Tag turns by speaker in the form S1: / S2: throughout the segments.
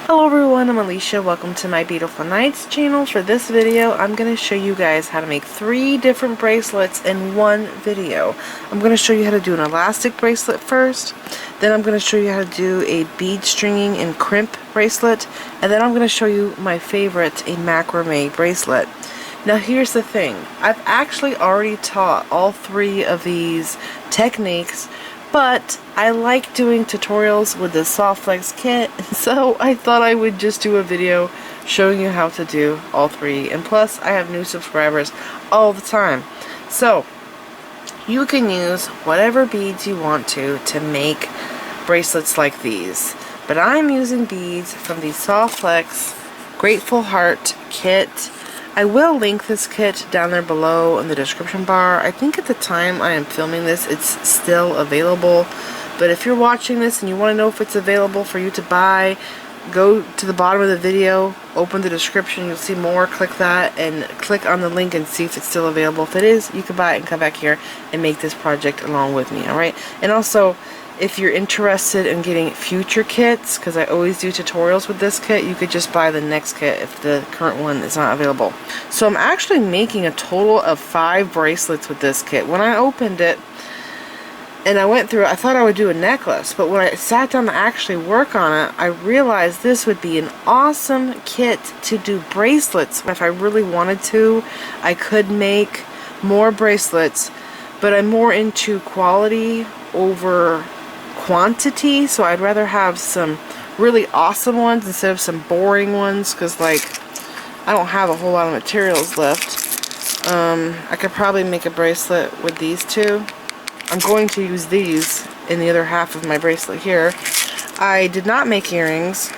S1: Hello everyone, I'm Alicia. Welcome to my Beautiful Nights channel. For this video, I'm going to show you guys how to make 3 different bracelets in one video. I'm going to show you how to do an elastic bracelet first, then I'm going to show you how to do a bead stringing and crimp bracelet, and then I'm going to show you my favorite, a macrame bracelet. Now here's the thing, I've actually already taught all 3 of these techniques, but I like doing tutorials with the Flat Waxed kit, so I thought I would just do a video showing you how to do all 3. And plus, I have new subscribers all the time. So, you can use whatever beads you want to make bracelets like these. But I'm using beads from the Flat Waxed Grateful Heart kit. I will link this kit down there below in the description bar. I think at the time I am filming this, it's still available. But if you're watching this and you want to know if it's available for you to buy, go to the bottom of the video, open the description, you'll see more, click that, and click on the link and see if it's still available. If it is, you can buy it and come back here and make this project along with me, alright? And also, if you're interested in getting future kits, because I always do tutorials with this kit, you could just buy the next kit if the current one is not available. So I'm actually making a total of 5 bracelets with this kit. When I opened it and I went through it, I thought I would do a necklace, but when I sat down to actually work on it, I realized this would be an awesome kit to do bracelets. If I really wanted to, I could make more bracelets, but I'm more into quality over quantity, so I'd rather have some really awesome ones instead of some boring ones, because like I don't have a whole lot of materials left. I could probably make a bracelet with these 2. I'm going to use these in the other half of my bracelet here. I did not make earrings,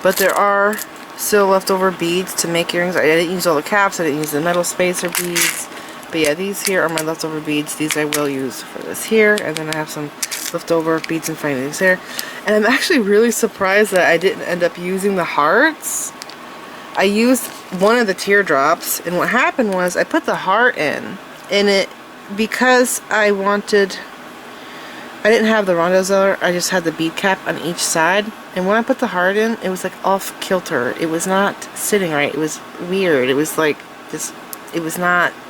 S1: but there are still leftover beads to make earrings. I didn't use all the caps, I didn't use the metal spacer beads. But yeah, these here are my leftover beads. These I will use for this here. And then I have some leftover beads and findings there. And I'm actually really surprised that I didn't end up using the hearts. I used one of the teardrops. And what happened was I put the heart in. And it, because I didn't have the rondo zeller, I just had the bead cap on each side. And when I put the heart in, it was like off kilter. It was not sitting right. It was weird. It was like this. It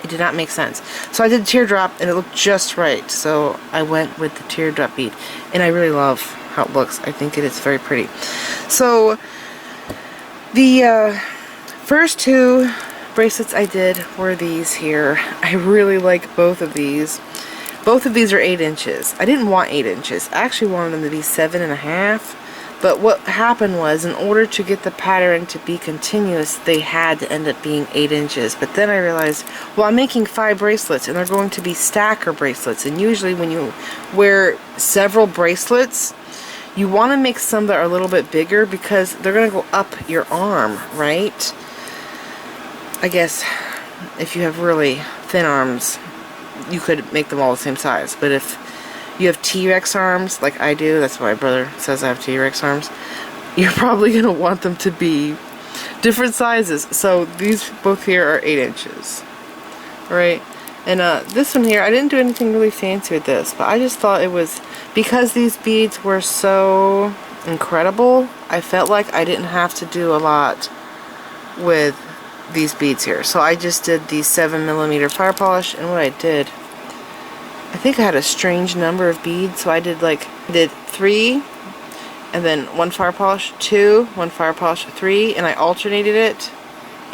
S1: did not make sense. So I did a teardrop and it looked just right. So I went with the teardrop bead. And I really love how it looks. I think it is very pretty. So the first 2 bracelets I did were these here. I really like both of these. Both of these are 8 inches. I didn't want 8 inches. I actually wanted them to be 7.5. But what happened was, in order to get the pattern to be continuous, they had to end up being 8 inches. But then I realized, well, I'm making 5 bracelets, and they're going to be stacker bracelets. And usually when you wear several bracelets, you want to make some that are a little bit bigger, because they're going to go up your arm, right? I guess if you have really thin arms, you could make them all the same size. But if you have T-Rex arms, like I do, that's why my brother says I have T-Rex arms, you're probably going to want them to be different sizes. So these both here are 8 inches. Right? And this one here, I didn't do anything really fancy with this, but I just thought it was, because these beads were so incredible, I felt like I didn't have to do a lot with these beads here. So I just did the 7mm fire polish, and what I did, I think I had a strange number of beads, so I did 3, and then 1 fire polish, 2, 1 fire polish, 3, and I alternated it,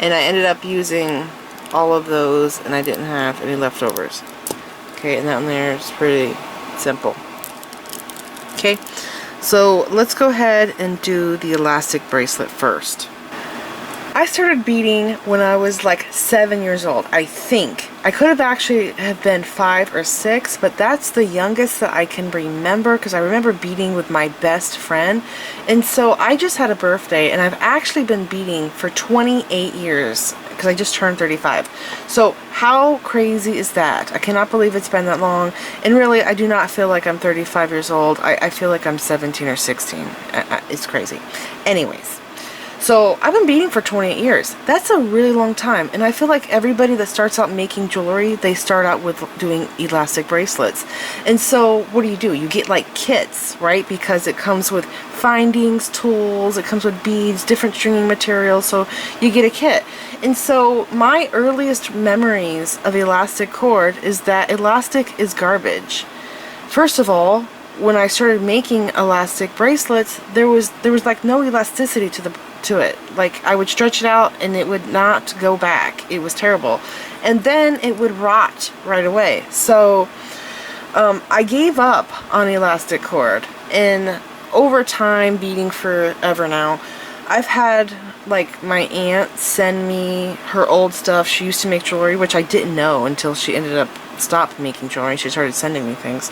S1: and I ended up using all of those, and I didn't have any leftovers. Okay, and that one there is pretty simple. Okay, so let's go ahead and do the elastic bracelet first. I started beading when I was like 7 years old, I think. I could have actually have been 5 or 6, but that's the youngest that I can remember, because I remember beading with my best friend. And so I just had a birthday, and I've actually been beading for 28 years, because I just turned 35. So how crazy is that? I cannot believe it's been that long. And really, I do not feel like I'm 35 years old. I feel like I'm 17 or 16. It's crazy. Anyways. So I've been beading for 28 years. That's a really long time. And I feel like everybody that starts out making jewelry, they start out with doing elastic bracelets. And so what do? You get like kits, right? Because it comes with findings, tools, it comes with beads, different stringing materials. So you get a kit. And so my earliest memories of elastic cord is that elastic is garbage. First of all, when I started making elastic bracelets, there was like no elasticity to it. Like, I would stretch it out and it would not go back. It was terrible. And then it would rot right away. So I gave up on elastic cord, and over time, beading forever now, I've had like my aunt send me her old stuff. She used to make jewelry, which I didn't know until she ended up stopped making jewelry. She started sending me things.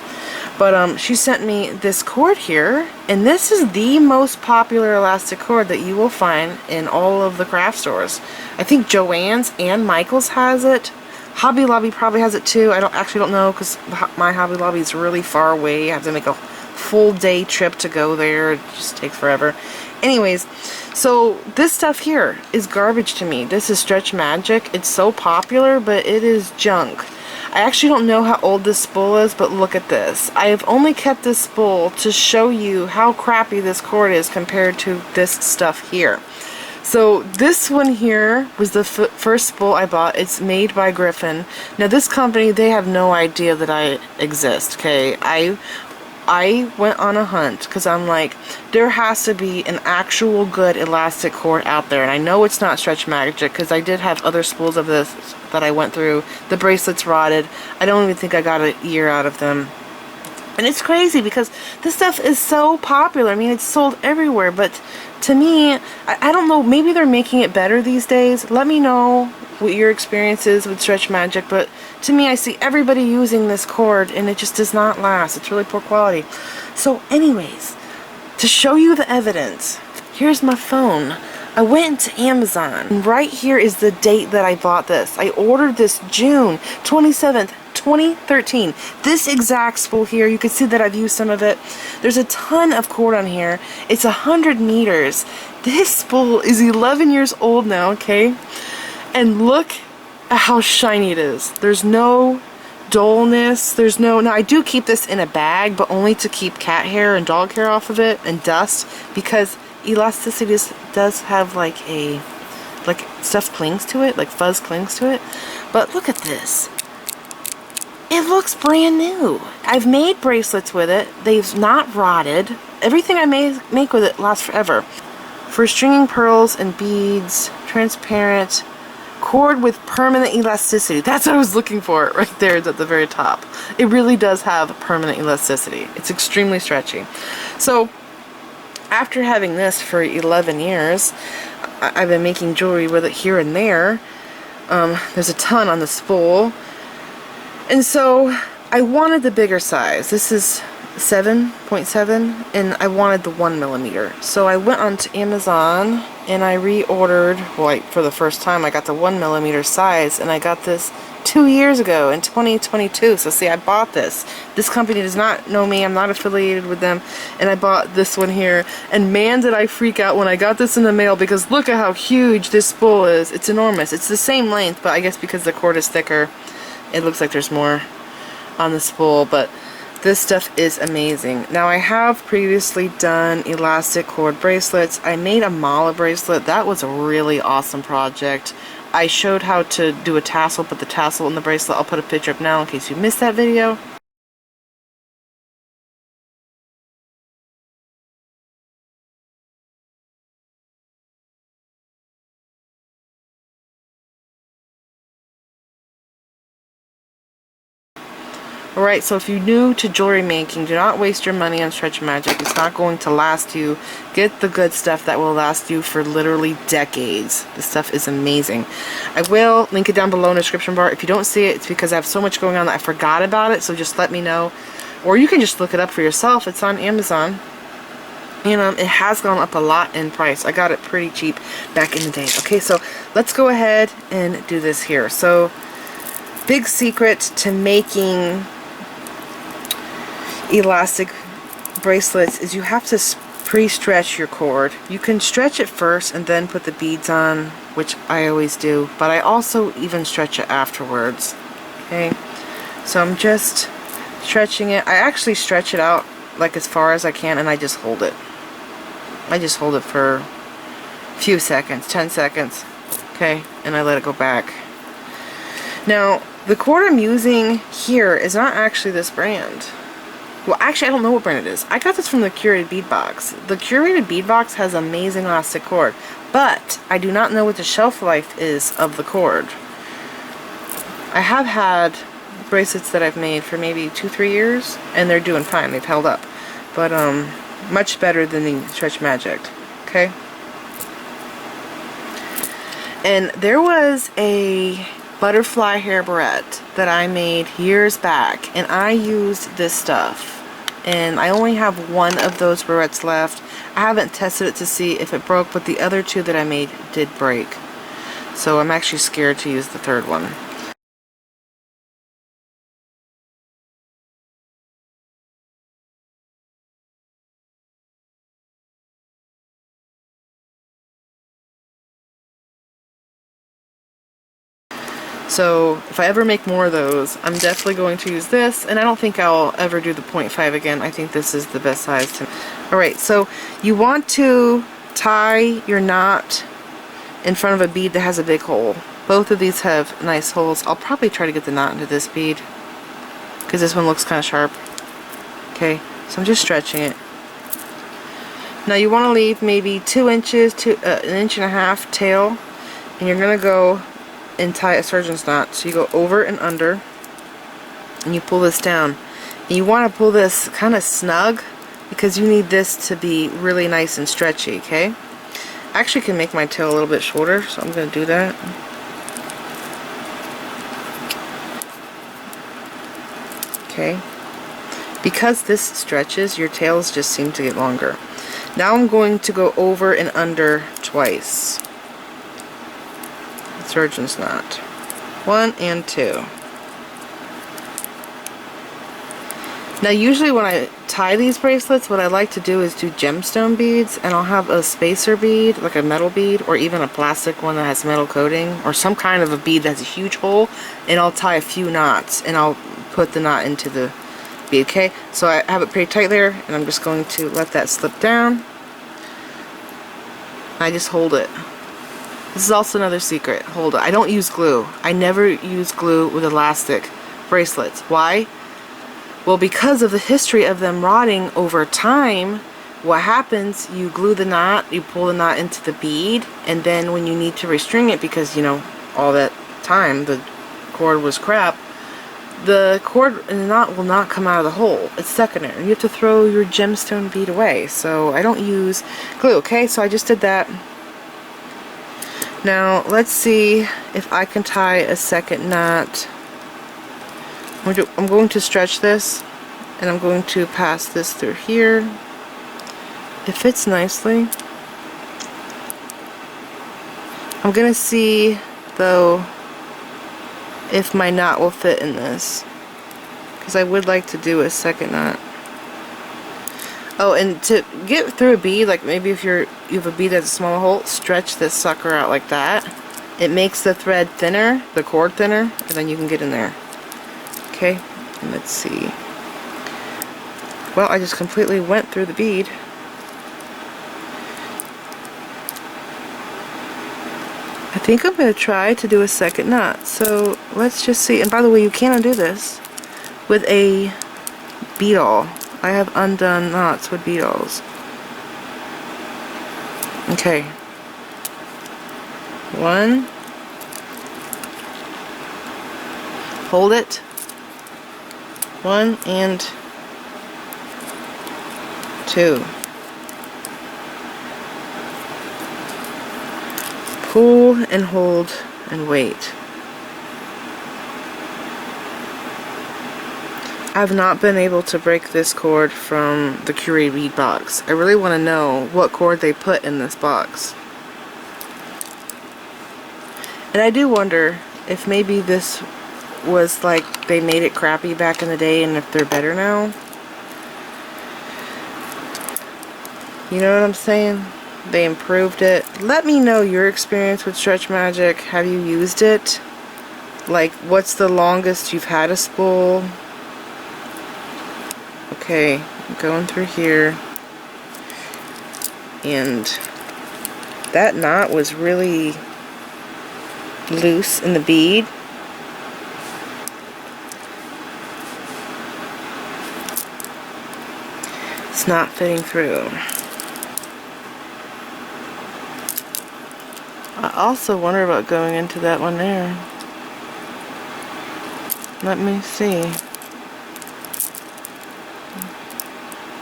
S1: But she sent me this cord here, and this is the most popular elastic cord that you will find in all of the craft stores. I think Joann's and Michael's has it. Hobby Lobby probably has it too. I don't know, because my Hobby Lobby is really far away. I have to make a full day trip to go there. It just takes forever. Anyways, so this stuff here is garbage to me. This is Stretch Magic. It's so popular, but it is junk. I actually don't know how old this spool is, but look at this. I have only kept this spool to show you how crappy this cord is compared to this stuff here. So this one here was the first spool I bought. It's made by Griffin. Now this company, they have no idea that I exist, okay? I went on a hunt because I'm like, there has to be an actual good elastic cord out there. And I know it's not Stretch Magic because I did have other spools of this that I went through. The bracelets rotted. I don't even think I got a year out of them. And it's crazy because this stuff is so popular. I mean, it's sold everywhere. But to me, I don't know, maybe they're making it better these days. Let me know what your experience is with Stretch Magic, but to me, I see everybody using this cord and it just does not last. It's really poor quality. So anyways, to show you the evidence, here's my phone. I went to Amazon, and right here is the date that I bought this. I ordered this June 27th, 2013. This exact spool here, you can see that I've used some of it. There's a ton of cord on here. It's 100 meters. This spool is 11 years old now, okay? And look at how shiny it is. There's no dullness. There's no... Now, I do keep this in a bag, but only to keep cat hair and dog hair off of it and dust, because elasticity does have like stuff clings to it, like fuzz clings to it. But look at this. It looks brand new. I've made bracelets with it. They've not rotted. Everything I make with it lasts forever. For stringing pearls and beads, transparent, cord with permanent elasticity. That's what I was looking for right there at the very top. It really does have permanent elasticity. It's extremely stretchy. So after having this for 11 years, I've been making jewelry with it here and there. There's a ton on the spool. And so I wanted the bigger size. This is 7.7 and I wanted the 1mm. So I went onto Amazon and I reordered, well, for the first time I got the 1mm size, and I got this 2 years ago in 2022. So see, I bought this. This company does not know me. I'm not affiliated with them. And I bought this one here. And man, did I freak out when I got this in the mail, because look at how huge this spool is. It's enormous. It's the same length, but I guess because the cord is thicker, it looks like there's more on the spool. But this stuff is amazing. Now, I have previously done elastic cord bracelets. I made a mala bracelet. That was a really awesome project. I showed how to do a tassel, put the tassel in the bracelet. I'll put a picture up now in case you missed that video. Alright, so if you're new to jewelry making, do not waste your money on Stretch Magic. It's not going to last you. Get the good stuff that will last you for literally decades. This stuff is amazing. I will link it down below in the description bar. If you don't see it, it's because I have so much going on that I forgot about it, so just let me know. Or you can just look it up for yourself. It's on Amazon. And it has gone up a lot in price. I got it pretty cheap back in the day. Okay, so let's go ahead and do this here. So, big secret to making elastic bracelets is you have to pre-stretch your cord. You can stretch it first and then put the beads on, which I always do, but I also even stretch it afterwards. Okay, so I'm just stretching it. I actually stretch it out like as far as I can, and I just hold it. I just hold it for a few seconds, 10 seconds, okay, and I let it go back. Now, the cord I'm using here is not actually this brand. Well, actually, I don't know what brand it is. I got this from the Curated Bead Box. The Curated Bead Box has amazing elastic cord, but I do not know what the shelf life is of the cord. I have had bracelets that I've made for maybe 2-3 years, and they're doing fine. They've held up, but much better than the Stretch Magic. Okay. And there was a butterfly hair barrette that I made years back, and I used this stuff. And I only have one of those barrettes left. I haven't tested it to see if it broke, but the other two that I made did break. So I'm actually scared to use the third one. So if I ever make more of those, I'm definitely going to use this, and I don't think I'll ever do the 0.5 again. I think this is the best size to. Alright, so you want to tie your knot in front of a bead that has a big hole. Both of these have nice holes. I'll probably try to get the knot into this bead, because this one looks kind of sharp. Okay, so I'm just stretching it. Now you want to leave maybe 2 inches to 1.5 inch tail, and you're going to go and tie a surgeon's knot. So you go over and under, and you pull this down. And you want to pull this kind of snug, because you need this to be really nice and stretchy, okay? I actually can make my tail a little bit shorter, so I'm going to do that. Okay. Because this stretches, your tails just seem to get longer. Now I'm going to go over and under twice. Surgeon's knot. 1 and 2. Now usually when I tie these bracelets, what I like to do is do gemstone beads, and I'll have a spacer bead, like a metal bead, or even a plastic one that has metal coating, or some kind of a bead that has a huge hole, and I'll tie a few knots, and I'll put the knot into the bead, okay? So I have it pretty tight there, and I'm just going to let that slip down. I just hold it. This is also another secret. Hold it. I don't use glue. I never use glue with elastic bracelets. Why? Well, because of the history of them rotting over time, what happens, you glue the knot, you pull the knot into the bead, and then when you need to restring it, because, you know, all that time the cord was crap, the cord and the knot will not come out of the hole. It's stuck in there. You have to throw your gemstone bead away. So I don't use glue, okay? So I just did that. Now let's see if I can tie a second knot. I'm going to stretch this, and I'm going to pass this through here. It fits nicely. I'm going to see though if my knot will fit in this, because I would like to do a second knot. Oh, and to get through a bead, like maybe if you have a bead that's a small hole, stretch this sucker out like that. It makes the thread thinner, the cord thinner, and then you can get in there. Okay, and let's see. Well, I just completely went through the bead. I think I'm going to try to do a second knot. So let's just see. And by the way, you can undo this with a bead awl. I have undone knots with bead awls. Okay. 1. Hold it. 1 and 2. Pull and hold and wait. I've not been able to break this cord from the Curated Bead Box. I really want to know what cord they put in this box. And I do wonder if maybe this was like they made it crappy back in the day, and if they're better now. You know what I'm saying? They improved it. Let me know your experience with Stretch Magic. Have you used it? Like, what's the longest you've had a spool? Okay, I'm going through here. And that knot was really loose in the bead. It's not fitting through. I also wonder about going into that one there. Let me see.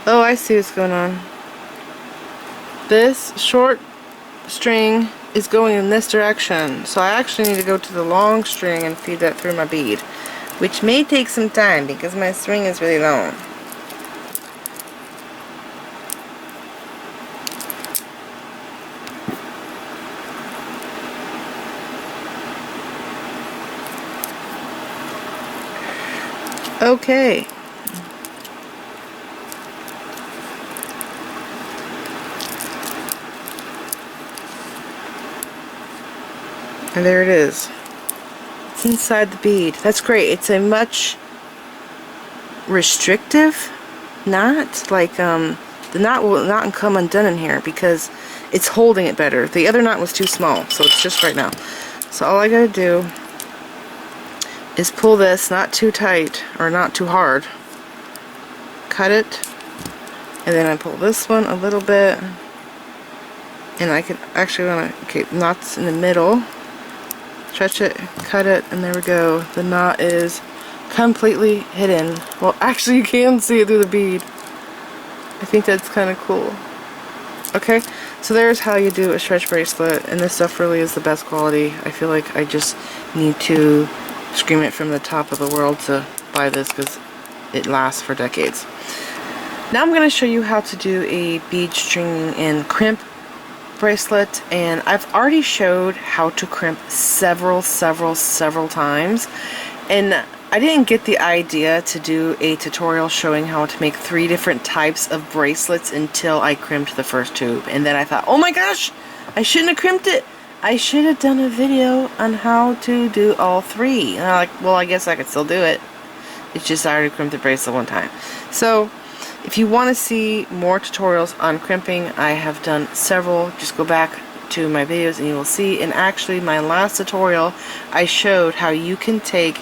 S1: Oh, I see what's going on. This short string is going in this direction, so I actually need to go to the long string and feed that through my bead, which may take some time because my string is really long. Okay. And there it is. It's inside the bead. That's great. It's a much restrictive knot. Like, the knot will not come undone in here because it's holding it better. The other knot was too small, so it's just right now. So all I gotta do is pull this, not too tight or not too hard. Cut it, and then I pull this one a little bit, and I can actually want to, okay, knots in the middle. Stretch it, cut it, and there we go. The knot is completely hidden. Well, actually you can see it through the bead. I think that's kind of cool. Okay, so there's how you do a stretch bracelet, and this stuff really is the best quality. I feel like I just need to scream it from the top of the world to buy this because it lasts for decades. Now I'm going to show you how to do a bead string and crimp bracelet, and I've already showed how to crimp several times, and I didn't get the idea to do a tutorial showing how to make 3 different types of bracelets until I crimped the first tube, and then I thought, oh my gosh, I shouldn't have crimped it. I should have done a video on how to do all 3. And I'm like, well, I guess I could still do it. It's just I already crimped the bracelet one time. So if you want to see more tutorials on crimping, I have done several. Just go back to my videos and you will see. And actually my last tutorial, I showed how you can take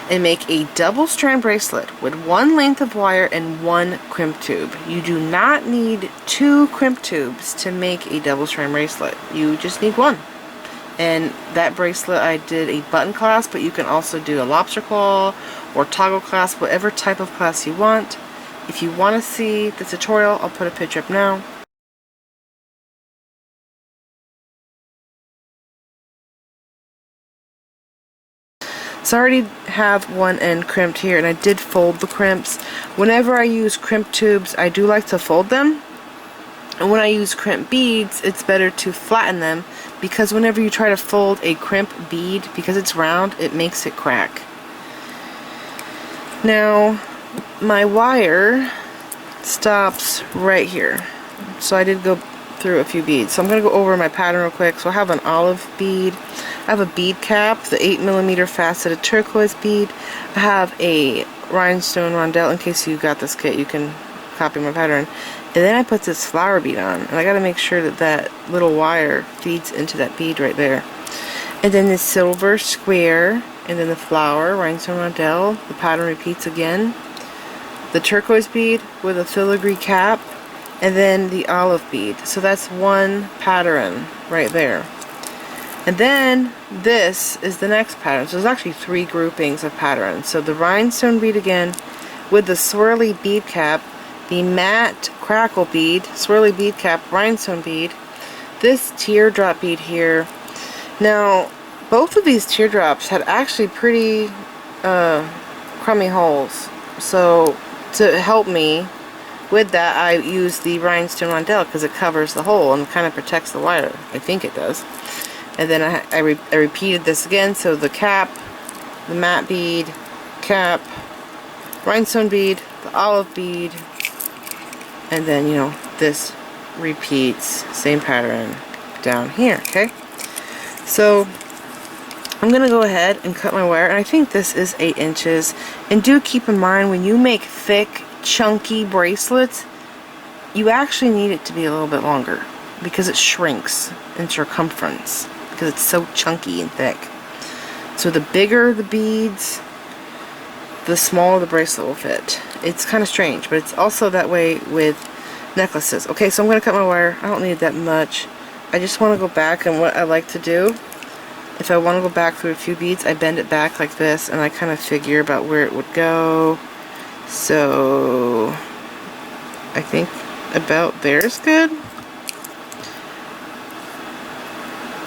S1: and make a double strand bracelet with 1 length of wire and 1 crimp tube. You do not need 2 crimp tubes to make a double strand bracelet. You just need 1. And that bracelet I did a button clasp, but you can also do a lobster claw or toggle clasp, whatever type of clasp you want. If you want to see the tutorial, I'll put a picture up now. So I already have one end crimped here, and I did fold the crimps. Whenever I use crimp tubes, I do like to fold them. And when I use crimp beads, it's better to flatten them, because whenever you try to fold a crimp bead, because it's round, it makes it crack. Now, my wire stops right here. So I did go through a few beads. So I'm going to go over my pattern real quick. So I have an olive bead. I have a bead cap, the 8mm faceted turquoise bead. I have a rhinestone rondelle. In case you got this kit, you can copy my pattern. And then I put this flower bead on. And I got to make sure that that little wire feeds into that bead right there. And then the silver square. And then the flower, rhinestone rondelle. The pattern repeats again. The turquoise bead with a filigree cap. And then the olive bead. So that's one pattern right there. And then this is the next pattern. So there's actually 3 groupings of patterns. So the rhinestone bead again with the swirly bead cap, the matte crackle bead, swirly bead cap, rhinestone bead, this teardrop bead here. Now, both of these teardrops had actually pretty crummy holes. So to help me with that, I use the rhinestone rondelle because it covers the hole and kind of protects the wire. I think it does. And then I repeated this again, so the cap, the matte bead, cap, rhinestone bead, the olive bead, and then, you know, this repeats, same pattern down here, okay? So I'm gonna go ahead and cut my wire, and I think this is 8 inches. And do keep in mind, when you make thick, chunky bracelets, you actually need it to be a little bit longer because it shrinks in circumference because it's so chunky and thick. So the bigger the beads, the smaller the bracelet will fit. It's kind of strange, but it's also that way with necklaces. Okay, so I'm going to cut my wire. I don't need that much. I just want to go back, and what I like to do, if I want to go back through a few beads, I bend it back like this, and I kind of figure about where it would go. So I think about there is good.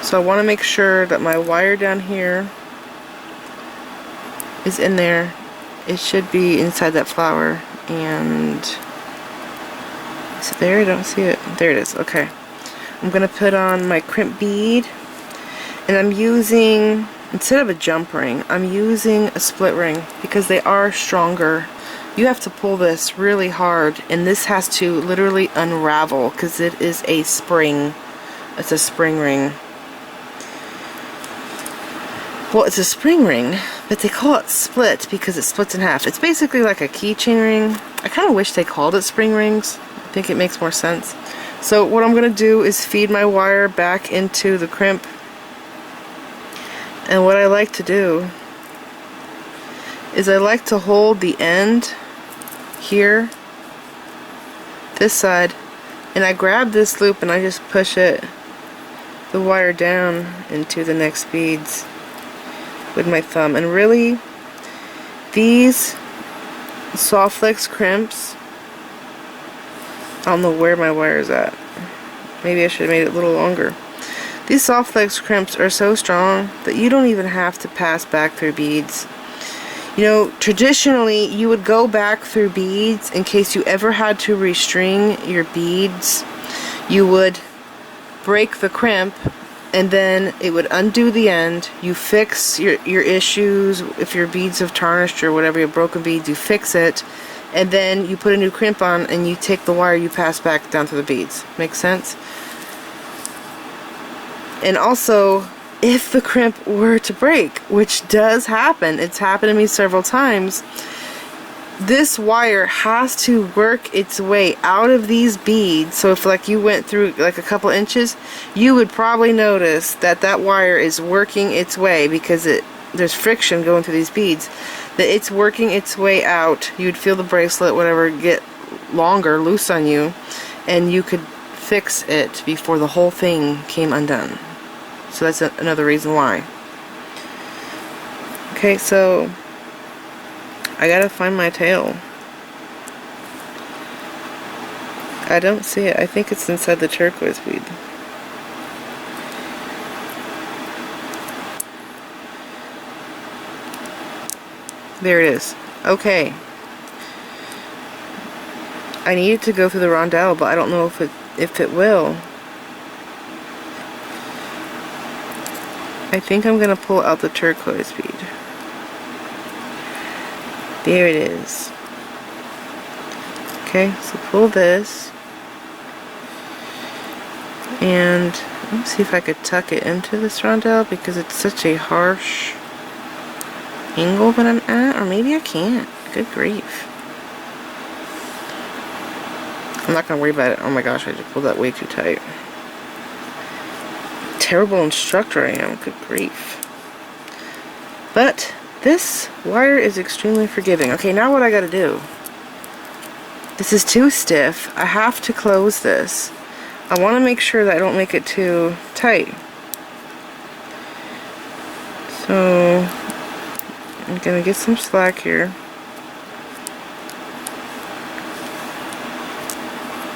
S1: So I want to make sure that my wire down here is in there. It should be inside that flower, and is it there? I don't see it. There it is. Okay. I'm going to put on my crimp bead, and I'm using, instead of a jump ring, I'm using a split ring because they are stronger. You have to pull this really hard, and this has to literally unravel because it is a spring. It's a spring ring. Well, it's a spring ring, but they call it split because it splits in half. It's basically like a keychain ring. I kind of wish they called it spring rings. I think it makes more sense. So what I'm going to do is feed my wire back into the crimp. And what I like to do is I like to hold the end here, this side, and I grab this loop and I just push the wire down into the next beads with my thumb. And really, these soft flex crimps, I don't know where my wire is at. Maybe I should have made it a little longer. These soft flex crimps are so strong that you don't even have to pass back through beads. You know, traditionally you would go back through beads in case you ever had to restring your beads. You would break the crimp, and then it would undo the end. You fix your issues. If your beads have tarnished or whatever, your broken beads, you fix it, and then you put a new crimp on and you take the wire you pass back down through the beads. Make sense? And also, if the crimp were to break, which does happen, it's happened to me several times, this wire has to work its way out of these beads. So if like you went through like a couple inches, you would probably notice that that wire is working its way because there's friction going through these beads, that it's working its way out. You'd feel the bracelet, whatever, get longer, loose on you, and you could fix it before the whole thing came undone. So that's another reason why. Okay, so I gotta find my tail. I don't see it. I think it's inside the turquoise bead. There it is. Okay. I needed to go through the rondelle, but I don't know if it will. I think I'm gonna pull out the turquoise bead. There it is. Okay, so pull this, and let me see if I could tuck it into this rondelle because it's such a harsh angle that I'm at, or maybe I can't. Good grief. I'm not gonna worry about it. Oh my gosh, I just pulled that way too tight. Terrible instructor I am. Good grief. But this wire is extremely forgiving. Okay, now what I gotta do. This is too stiff. I have to close this. I want to make sure that I don't make it too tight. So I'm gonna get some slack here.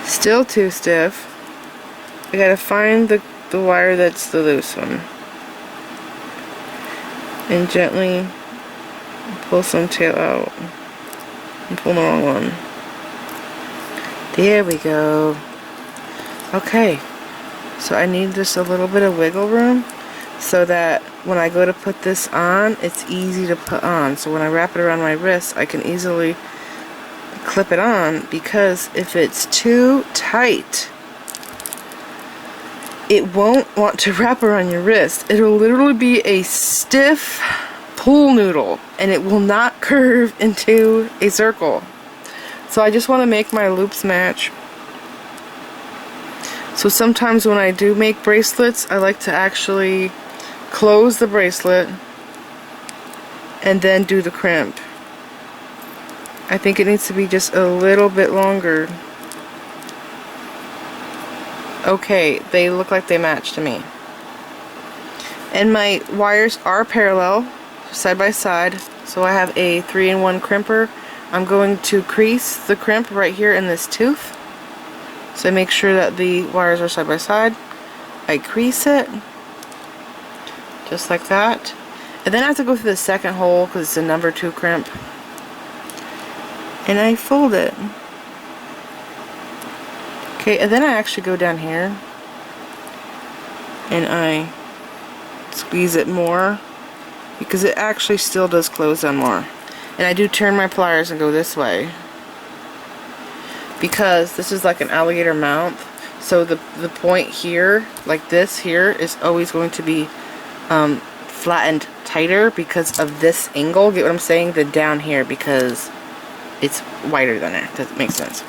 S1: Still too stiff. I gotta find the wire that's the loose one. And gently pull some tail out. I'm pulling the wrong one. There we go. Okay. So I need just a little bit of wiggle room so that when I go to put this on, it's easy to put on. So when I wrap it around my wrist, I can easily clip it on, because if it's too tight, it won't want to wrap around your wrist. It'll literally be a stiff pool noodle, and it will not curve into a circle. So I just want to make my loops match. So sometimes when I do make bracelets, I like to actually close the bracelet and then do the crimp. I think it needs to be just a little bit longer. Okay, they look like they match to me. And my wires are parallel, side by side, so I have a 3-in-1 crimper. I'm going to crease the crimp right here in this tooth. So I make sure that the wires are side by side. I crease it, just like that. And then I have to go through the second hole because it's a number 2 crimp. And I fold it. Okay, and then I actually go down here and I squeeze it more because it actually still does close down more. And I do turn my pliers and go this way because this is like an alligator mouth, so the point here, like this here, is always going to be flattened tighter because of this angle. Get what I'm saying? The down here, because it's wider than it. Does it make sense?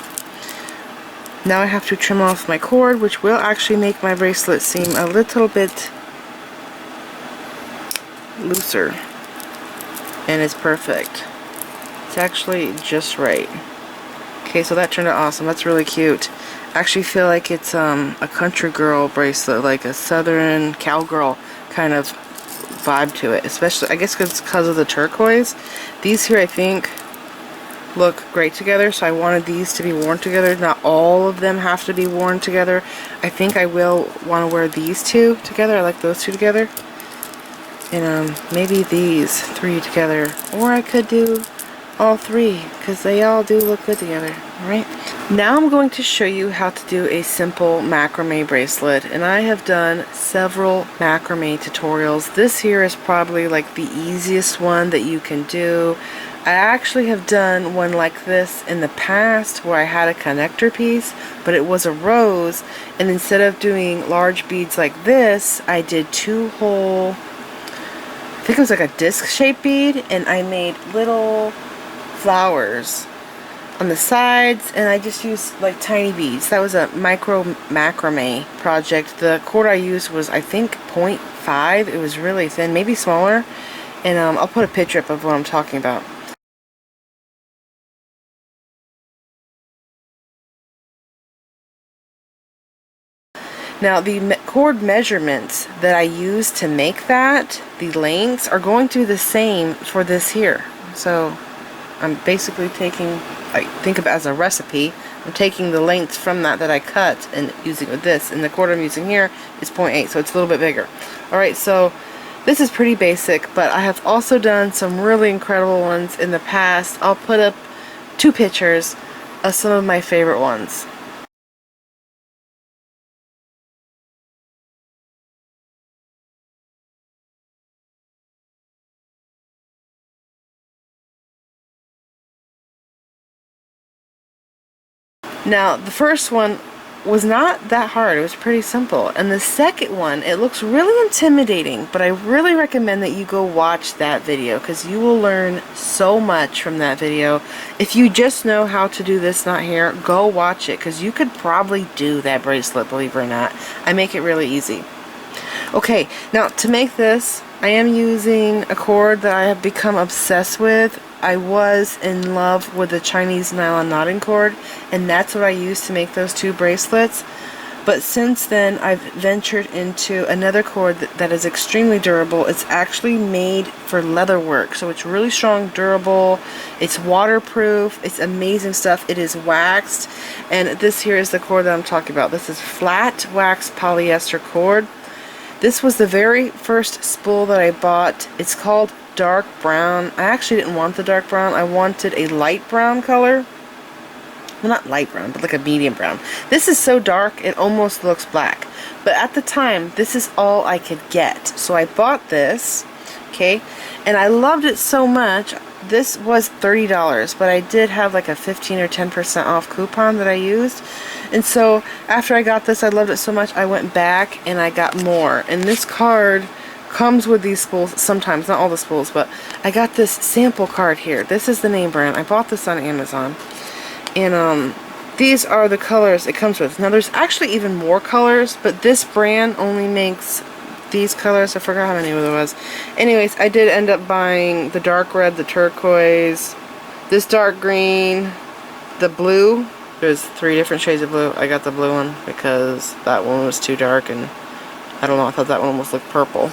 S1: Now I have to trim off my cord, which will actually make my bracelet seem a little bit looser. And it's perfect. It's actually just right. Okay, so that turned out awesome. That's really cute. I actually feel like it's a country girl bracelet, like a southern cowgirl kind of vibe to it. Especially, I guess because of the turquoise. These here, I think, look great together, so I wanted these to be worn together. Not all of them have to be worn together. I think I will want to wear these two together. I like those two together. And maybe these 3 together. Or I could do all 3, because they all do look good together, right? Now I'm going to show you how to do a simple macrame bracelet, and I have done several macrame tutorials. This here is probably like the easiest one that you can do. I actually have done one like this in the past where I had a connector piece, but it was a rose, and instead of doing large beads like this, I did 2-hole, I think it was like a disc shaped bead, and I made little flowers on the sides, and I just used like tiny beads. That was a micro macrame project. The cord I used was, I think, 0.5. It was really thin, maybe smaller, and I'll put a picture up of what I'm talking about. Now the cord measurements that I used to make that, the lengths, are going to be the same for this here. So I'm basically taking, I think of it as a recipe, I'm taking the lengths from that I cut and using it with this, and the cord I'm using here is 0.8, so it's a little bit bigger. Alright, so this is pretty basic, but I have also done some really incredible ones in the past. I'll put up 2 pictures of some of my favorite ones. Now, the first one was not that hard. It was pretty simple. And the second one, it looks really intimidating, but I really recommend that you go watch that video because you will learn so much from that video. If you just know how to do this knot here, go watch it because you could probably do that bracelet, believe it or not. I make it really easy. Okay, now to make this, I am using a cord that I have become obsessed with. I was in love with the Chinese nylon knotting cord, and that's what I used to make those 2 bracelets. But since then, I've ventured into another cord that is extremely durable. It's actually made for leather work, so it's really strong, durable, it's waterproof, it's amazing stuff. It is waxed, and this here is the cord that I'm talking about. This is Flat Waxed Polyester cord. This was the very first spool that I bought. It's called dark brown. I actually didn't want the dark brown. I wanted a light brown color. Well, not light brown, but like a medium brown. This is so dark, it almost looks black. But at the time, this is all I could get. So I bought this, okay, and I loved it so much. This was $30, but I did have like a 15 or 10% off coupon that I used. And so after I got this, I loved it so much, I went back and I got more. And this card comes with these spools sometimes, not all the spools, but I got this sample card here. This is the name brand. I bought this on Amazon. And these are the colors it comes with. Now there's actually even more colors, but this brand only makes these colors. I forgot how many there was. Anyways, I did end up buying the dark red, the turquoise, this dark green, the blue. There's 3 different shades of blue. I got the blue one because that one was too dark, and I don't know, I thought that one almost looked purple.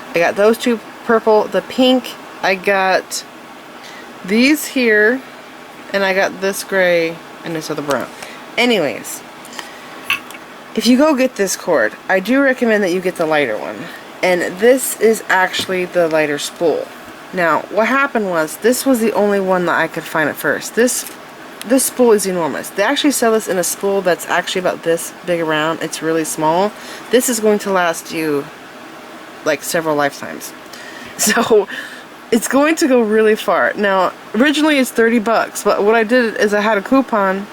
S1: I got those 2 purple, the pink, I got these here, and I got this gray and this other brown. Anyways, if you go get this cord, I do recommend that you get the lighter one. And this is actually the lighter spool. Now, what happened was, this was the only one that I could find at first. This spool is enormous. They actually sell this in a spool that's actually about this big around. It's really small. This is going to last you like several lifetimes. So it's going to go really far. Now, originally it's 30 bucks, but what I did is I had a coupon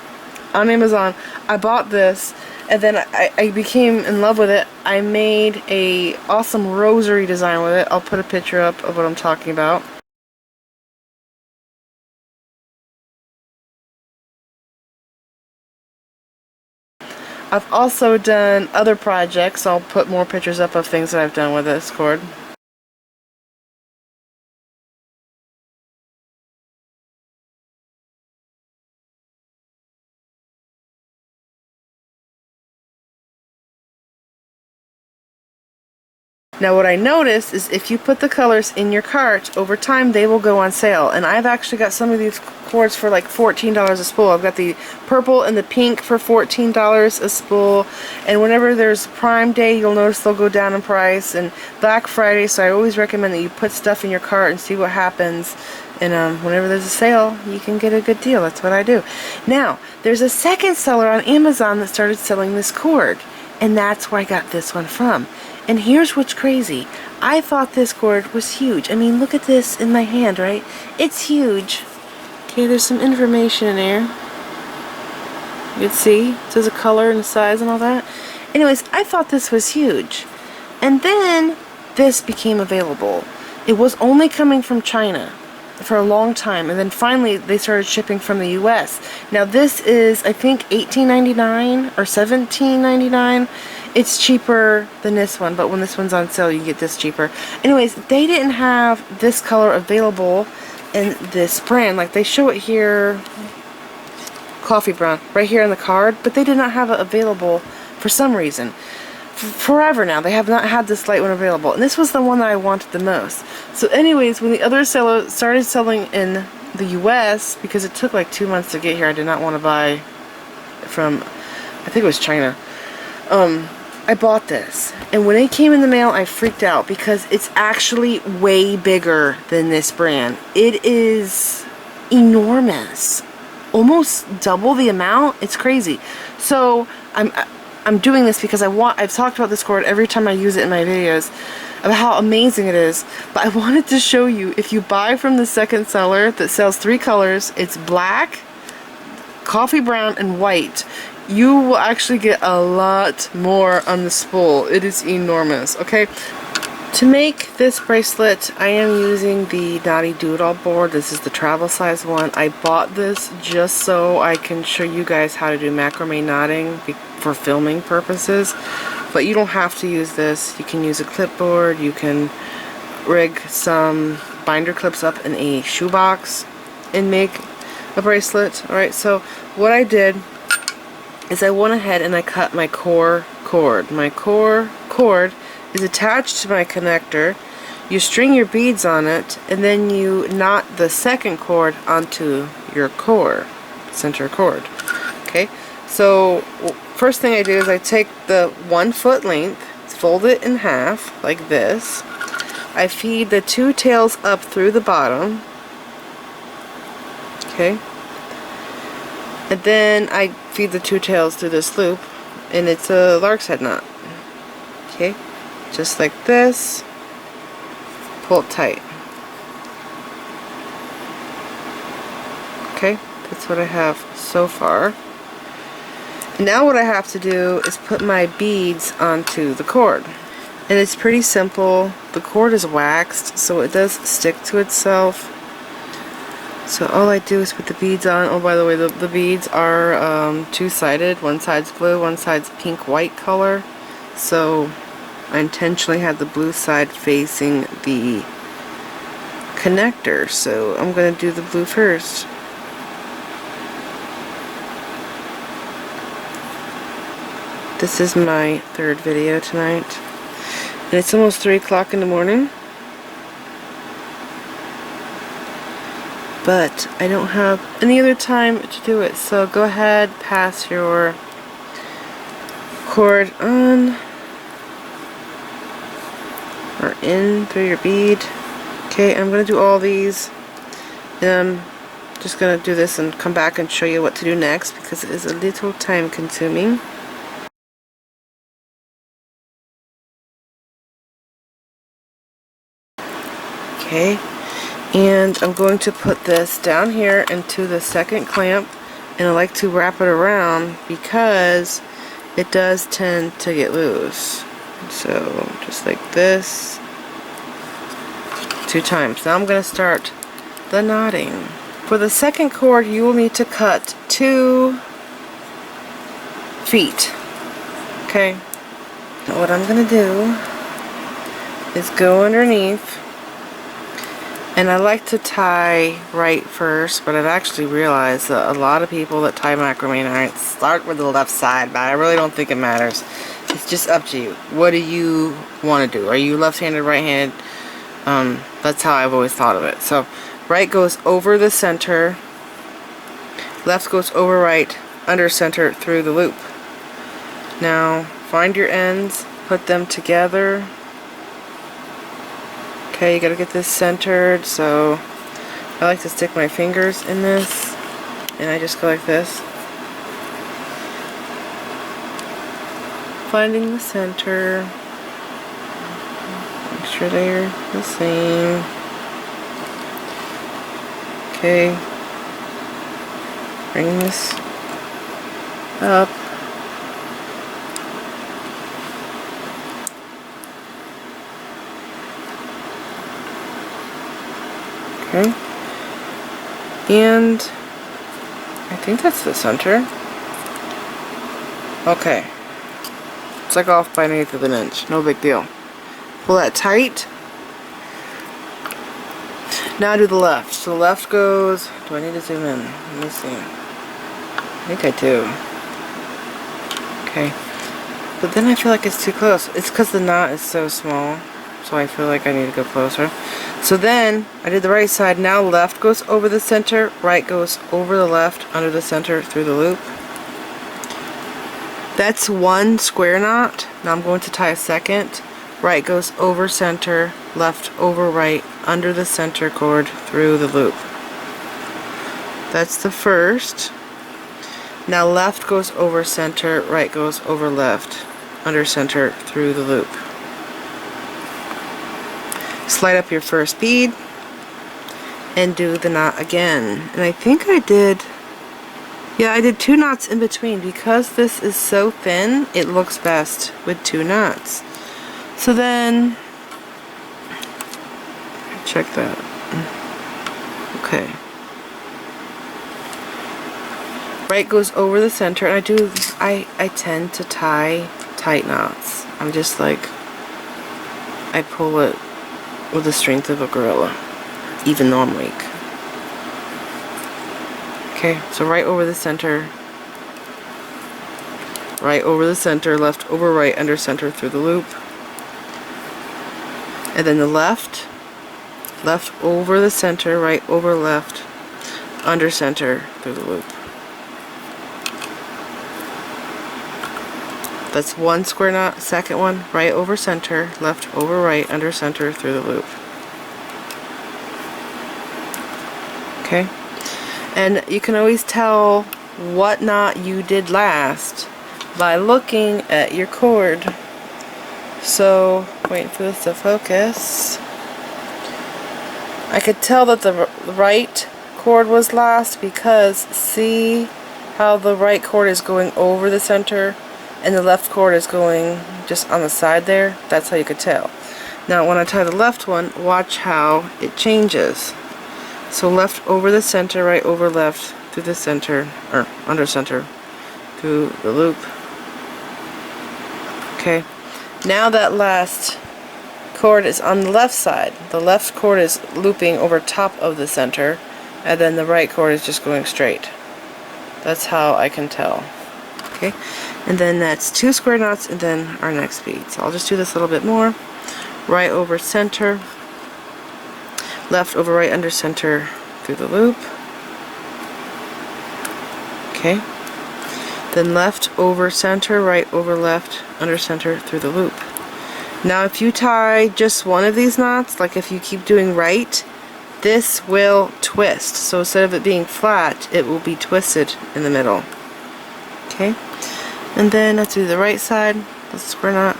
S1: on Amazon. I bought this, and then I became in love with it. I made a awesome rosary design with it. I'll put a picture up of what I'm talking about. I've also done other projects. I'll put more pictures up of things that I've done with this cord. Now what I noticed is if you put the colors in your cart, over time they will go on sale. And I've actually got some of these cords for like $14 a spool. I've got the purple and the pink for $14 a spool. And whenever there's Prime Day, you'll notice they'll go down in price. And Black Friday, so I always recommend that you put stuff in your cart and see what happens. And whenever there's a sale, you can get a good deal. That's what I do. Now, there's a second seller on Amazon that started selling this cord. And that's where I got this one from. And here's what's crazy. I thought this cord was huge. I mean, look at this in my hand, right? It's huge. Okay, there's some information in there. You can see. It says a color and a size and all that. Anyways, I thought this was huge. And then this became available. It was only coming from China for a long time, and then finally they started shipping from the US. Now this is, I think, $18.99 or $17.99. It's cheaper than this one, but when this one's on sale you get this cheaper. Anyways, they didn't have this color available in this brand. Like, they show it here, coffee brown, right here in the card, but they did not have it available for some reason. Forever now, they have not had this light one available, and this was the one that I wanted the most. So anyways, when the other seller started selling in the US, because it took like 2 months to get here, I did not want to buy from, I think it was China, I bought this. And when it came in the mail, I freaked out because it's actually way bigger than this brand. It is enormous. Almost double the amount. It's crazy. So I'm doing this because I've talked about this cord every time I use it in my videos about how amazing it is, but I wanted to show you, if you buy from the second seller that sells 3 colors, it's black, coffee brown, and white, you will actually get a lot more on the spool. It is enormous. Okay, to make this bracelet, I am using the Naughty Doodle board. This is the travel size one. I bought this just so I can show you guys how to do macrame knotting for filming purposes, but you don't have to use this. You can use a clipboard. You can rig some binder clips up in a shoebox and make a bracelet. Alright, so what I did is I went ahead and I cut my core cord. My core cord is attached to my connector. You string your beads on it, and then you knot the second cord onto your core, center cord. Okay, so first thing I do is I take the 1 foot length, fold it in half like this. I feed the 2 tails up through the bottom. Okay, and then I feed the 2 tails through this loop, and it's a lark's head knot. Okay, just like this. Pull it tight. Okay, that's what I have so far. Now what I have to do is put my beads onto the cord. And it's pretty simple. The cord is waxed, so it does stick to itself. So all I do is put the beads on. Oh, by the way, the beads are two-sided. One side's blue, one side's pink-white color. So I intentionally had the blue side facing the connector. So I'm going to do the blue first. This is my third video tonight. And it's almost 3 o'clock in the morning. But I don't have any other time to do it. So go ahead, pass your cord on or in through your bead. Okay, I'm going to do all these. And I'm just going to do this and come back and show you what to do next because it is a little time consuming. Okay, and I'm going to put this down here into the second clamp, and I like to wrap it around because it does tend to get loose. So just like this 2 times. Now I'm going to start the knotting. For the second cord you will need to cut 2 feet. Okay, now what I'm going to do is go underneath. And I like to tie right first, but I've actually realized that a lot of people that tie macrame iron start with the left side, but I really don't think it matters. It's just up to you. What do you want to do? Are you left-handed, right-handed? That's how I've always thought of it. So right goes over the center, left goes over right, under center through the loop. Now find your ends, put them together. Okay, you gotta get this centered, so I like to stick my fingers in this, and I just go like this. Finding the center, make sure they're the same. Okay, bring this up. Okay, and I think that's the center. Okay, it's like off by 1/8 of an inch, no big deal. Pull that tight. Now do the left. So the left goes, do I need to zoom in? Let me see. I think I do. Okay, but then I feel like it's too close. It's because the knot is so small, so I feel like I need to go closer. So then, I did the right side, now left goes over the center, right goes over the left, under the center, through the loop. That's 1 square knot. Now I'm going to tie a second. Right goes over center, left over right, under the center cord, through the loop. That's the first. Now left goes over center, right goes over left, under center, through the loop. Slide up your first bead and do the knot again. And I think I did, yeah, I did 2 knots in between. Because this is so thin, it looks best with 2 knots. So then, check that. Okay. Right goes over the center, and I tend to tie tight knots. I'm just like, I pull it with the strength of a gorilla, even though I'm weak. Okay, so right over the center, right over the center, left over right, under center, through the loop. And then the left, left over the center, right over left, under center, through the loop. That's 1 square knot. Second one, right over center, left over right, under center, through the loop. Okay, and you can always tell what knot you did last by looking at your cord. So, waiting for this to focus. I could tell that the right cord was last because see how the right cord is going over the center and the left cord is going just on the side there. That's how you could tell. Now when I tie the left one, watch how it changes. So left over the center, right over left, through the center, or under center, through the loop. Okay, now that last cord is on the left side. The left cord is looping over top of the center, and then the right cord is just going straight. That's how I can tell. Okay, and then that's 2 square knots and then our next bead. So I'll just do this a little bit more. Right over center, left over right under center through the loop. Okay, then left over center, right over left under center through the loop. Now if you tie just one of these knots, like if you keep doing right, this will twist. So instead of it being flat, it will be twisted in the middle. Okay, and then let's do the right side. Let's square knot,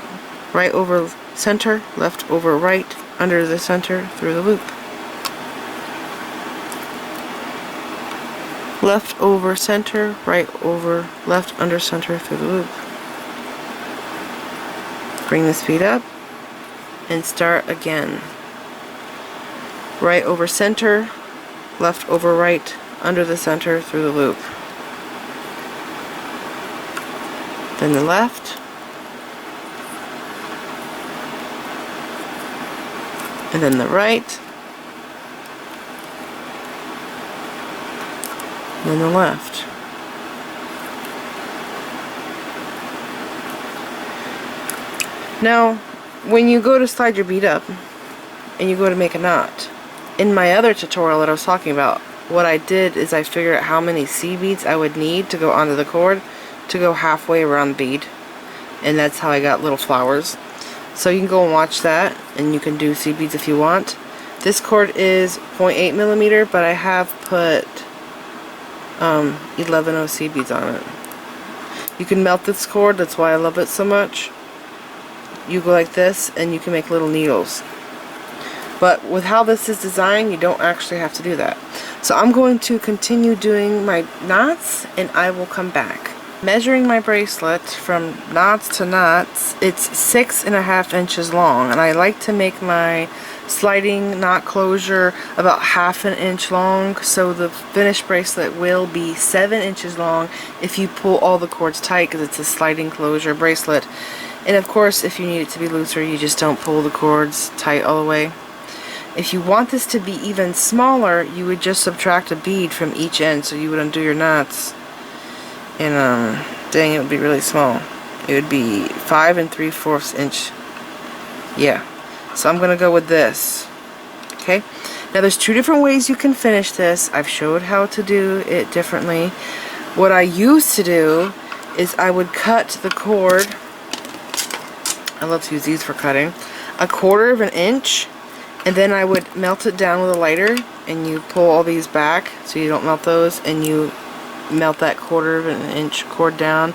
S1: right over center, left over right under the center through the loop. Left over center, right over left under center through the loop. Bring the speed up and start again. Right over center, left over right under the center through the loop. Then the left, and then the right, and then the left. Now, when you go to slide your bead up and you go to make a knot, in my other tutorial that I was talking about, what I did is I figured out how many C beads I would need to go onto the cord to go halfway around the bead, and that's how I got little flowers. So you can go and watch that, and you can do C beads if you want. This cord is 0.8 millimeter, but I have put 11 C beads on it. You can melt this cord, that's why I love it so much. You go like this and you can make little needles. But with how this is designed, you don't actually have to do that. So I'm going to continue doing my knots and I will come back. Measuring my bracelet from knots to knots, it's 6.5 inches long, and I like to make my sliding knot closure about 1/2 inch long, so the finished bracelet will be 7 inches long if you pull all the cords tight, because it's a sliding closure bracelet. And of course, if you need it to be looser, you just don't pull the cords tight all the way. If you want this to be even smaller, you would just subtract a bead from each end, so you would undo your knots, and dang, it would be really small. It would be 5 3/4 inch. Yeah, so I'm gonna go with this. Okay, now there's 2 different ways you can finish this. I've showed how to do it differently. What I used to do is I would cut the cord, I love to use these for cutting, 1/4 inch, and then I would melt it down with a lighter, and you pull all these back so you don't melt those, and you melt that 1/4 inch cord down,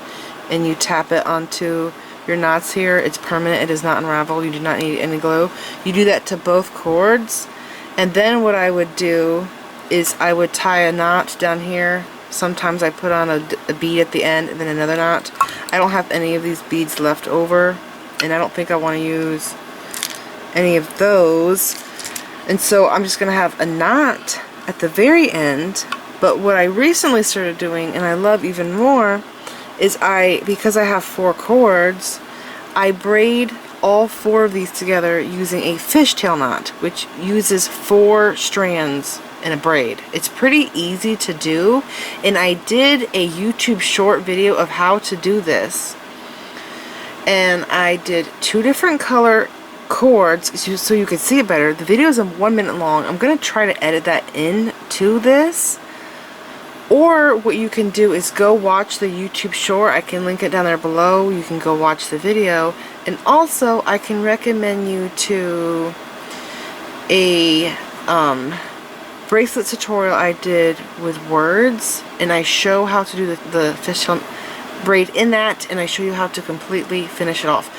S1: and you tap it onto your knots here. It's permanent, it does not unravel, you do not need any glue. You do that to both cords, and then what I would do is I would tie a knot down here. Sometimes I put on a bead at the end and then another knot. I don't have any of these beads left over, and I don't think I want to use any of those, and so I'm just going to have a knot at the very end. But what I recently started doing, and I love even more, is because I have 4 cords, I braid all 4 of these together using a fishtail knot, which uses 4 strands in a braid. It's pretty easy to do, and I did a YouTube short video of how to do this. And I did 2 different color cords so you could see it better. The video is 1 minute long. I'm going to try to edit that into this. Or what you can do is go watch the YouTube short. I can link it down there below. You can go watch the video. And also, I can recommend you to a bracelet tutorial I did with words. And I show how to do the fishtail braid in that. And I show you how to completely finish it off.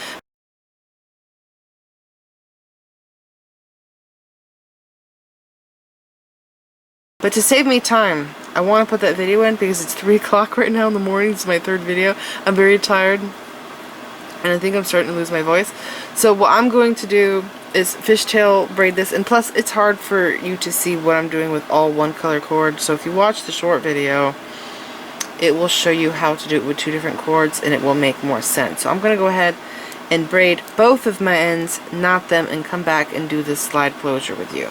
S1: But to save me time, I want to put that video in because it's 3 o'clock right now in the morning. It's my 3rd video. I'm very tired and I think I'm starting to lose my voice. So what I'm going to do is fishtail braid this, and plus it's hard for you to see what I'm doing with all one color cord. So if you watch the short video, it will show you how to do it with 2 different cords and it will make more sense. So I'm going to go ahead and braid both of my ends, knot them, and come back and do this slide closure with you.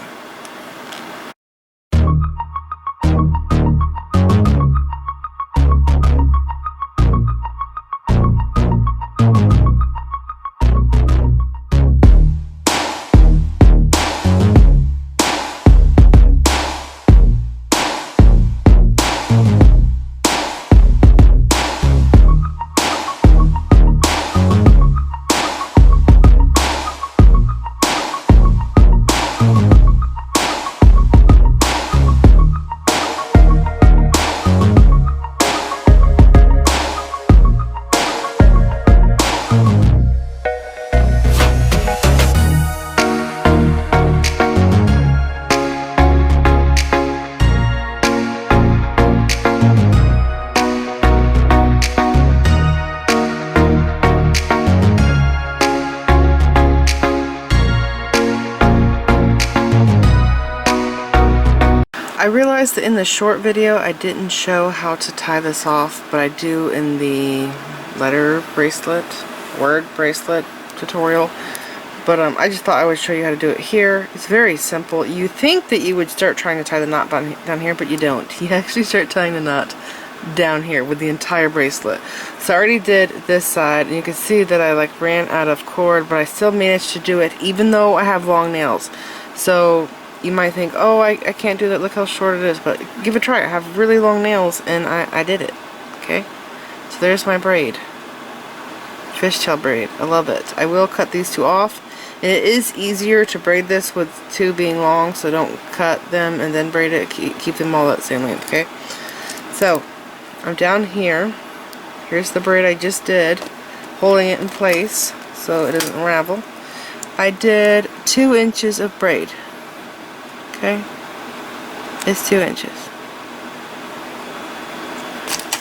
S1: I realized that in the short video I didn't show how to tie this off, but I do in the letter bracelet, word bracelet tutorial. But I just thought I would show you how to do it here. It's very simple. You think that you would start trying to tie the knot down here, but you don't. You actually start tying the knot down here with the entire bracelet. So I already did this side, and you can see that I like ran out of cord, but I still managed to do it even though I have long nails. So you might think, oh, I can't do that, look how short it is, but give it a try. I have really long nails and I did it. Okay, so there's my braid, fishtail braid. I love it. I will cut these 2 off, and it is easier to braid this with 2 being long, so don't cut them and then braid it. Keep them all that same length. Okay, so I'm down here. Here's the braid I just did, holding it in place so it doesn't unravel. I did 2 inches of braid. Okay, it's 2 inches.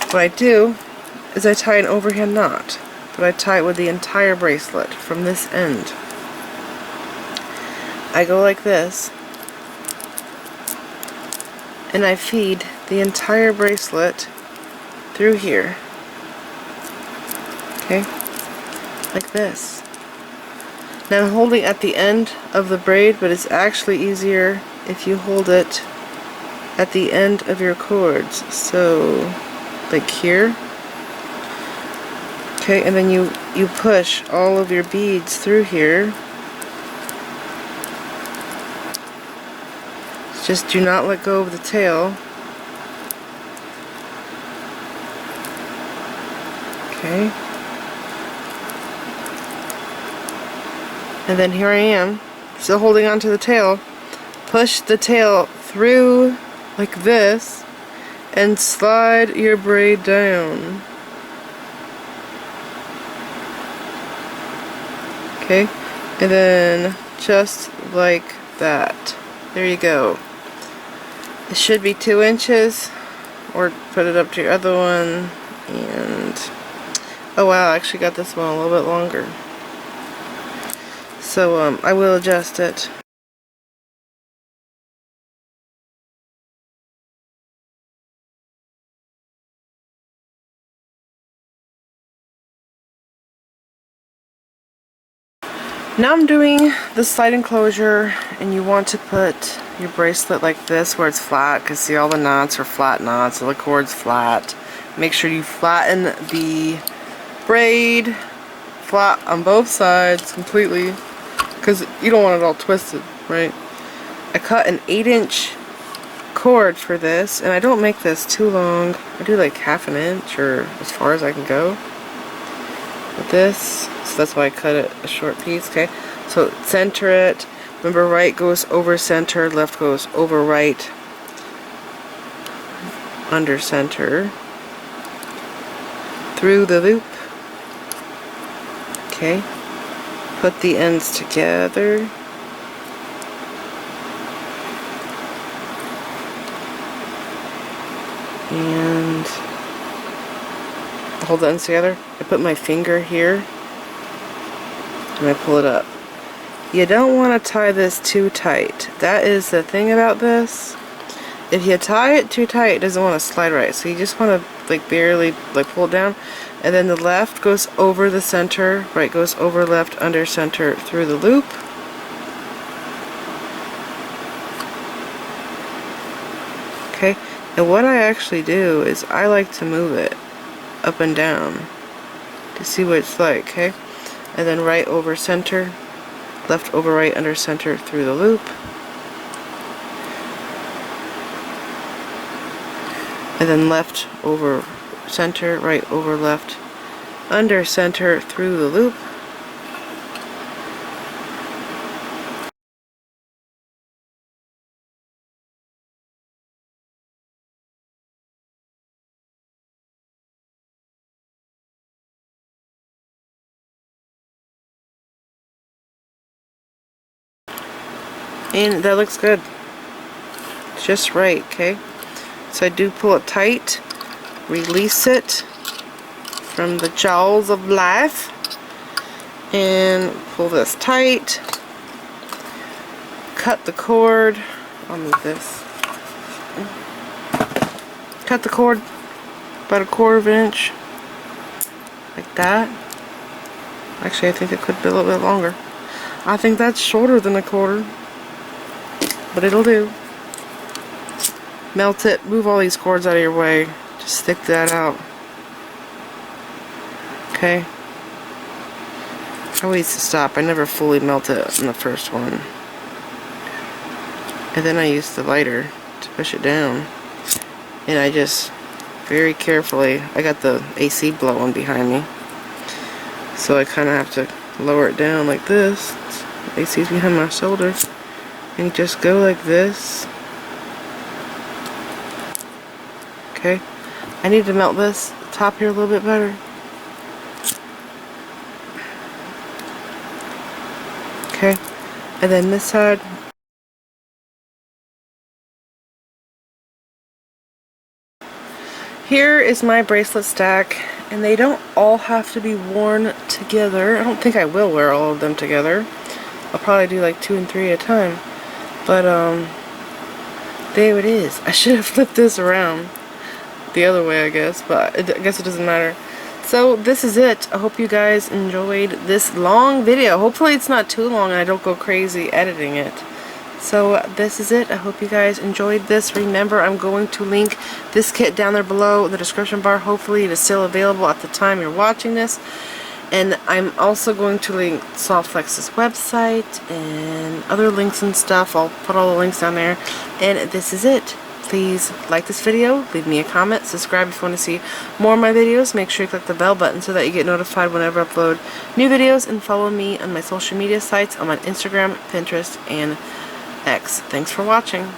S1: What I do is I tie an overhand knot, but I tie it with the entire bracelet from this end. I go like this, and I feed the entire bracelet through here. Okay, like this. Now I'm holding at the end of the braid, but it's actually easier if you hold it at the end of your cords. So like here. Okay, and then you push all of your beads through here. Just do not let go of the tail. Okay. And then here I am, still holding on to the tail. Push the tail through like this and slide your braid down. Okay, and then just like that. There you go. It should be 2 inches, or put it up to your other one. And oh wow, I actually got this one a little bit longer. So I will adjust it. Now I'm doing the slide enclosure, and you want to put your bracelet like this where it's flat, because see, all the knots are flat knots, so the cord's flat. Make sure you flatten the braid flat on both sides completely, because you don't want it all twisted, right? I cut an 8-inch cord for this, and I don't make this too long. I do like ½ an inch, or as far as I can go with this. So that's why I cut it a short piece. Okay, so center it. Remember, right goes over center, left goes over right, under center, through the loop. Okay, put the ends together. and hold the ends together. I put my finger here and I pull it up. You don't want to tie this too tight. That is the thing about this. If you tie it too tight, it doesn't want to slide right. So you just want to like barely like pull it down, and then the left goes over the center, right goes over left, under center, through the loop. Okay, and what I actually do is I like to move it up and down to see what it's like, okay? And then right over center, left over right, under center, through the loop. And then left over center, right over left, under center, through the loop. And that looks good. Just right, okay? So I do pull it tight, release it from the jaws of life, and pull this tight, cut the cord. I'll move this. Cut the cord about 1/4 inch, like that. Actually, I think it could be a little bit longer. I think that's shorter than 1/4, but it'll do. Melt it, move all these cords out of your way, just stick that out. Okay. I always stop, I never fully melt it on the first one. And then I use the lighter to push it down. And I just very carefully, I got the AC blowing behind me, so I kind of have to lower it down like this. AC's behind my shoulder. And just go like this. Okay, I need to melt this top here a little bit better. Okay, and then this side. Here is my bracelet stack, and they don't all have to be worn together. I don't think I will wear all of them together. I'll probably do like 2 and 3 at a time. But there it is. I should have flipped this around the other way, I guess, but I guess it doesn't matter. So this is it. I hope you guys enjoyed this long video. Hopefully it's not too long and I don't go crazy editing it. So this is it. I hope you guys enjoyed this. Remember, I'm going to link this kit down there below in the description bar. Hopefully it is still available at the time you're watching this. And I'm also going to link Softflex's website and other links and stuff. I'll put all the links down there. And this is it. Please like this video, leave me a comment, subscribe if you want to see more of my videos. Make sure you click the bell button so that you get notified whenever I upload new videos, and follow me on my social media sites. I'm on Instagram, Pinterest, and X. Thanks for watching.